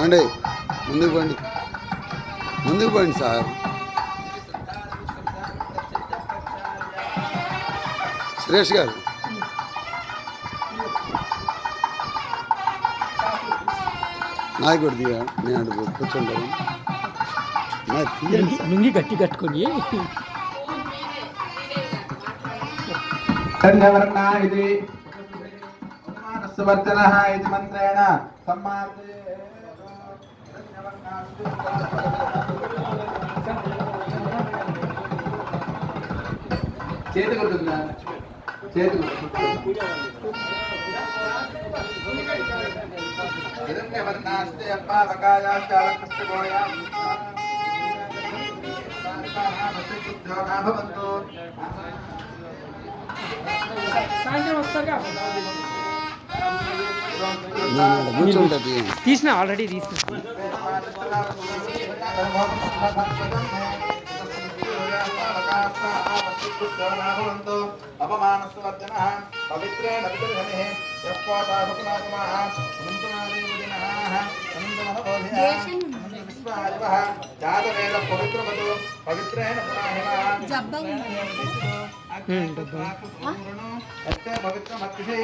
అండి ముందుకు పోండి సార్. సురేష్ గారు నాయకుడు దిగా నేను అడుగు కూర్చుంటాను. లుంగి గట్టి కట్టుకొని మంత్రేణ చేతి కొడుతుందా చేతి తీసిన ఆల్రెడీ తీసిన अपमानस्वर्जन पवित्रेण विदर्शने जातवेद पवित्रवधु पवित्रेण पवित्रमत्तिषे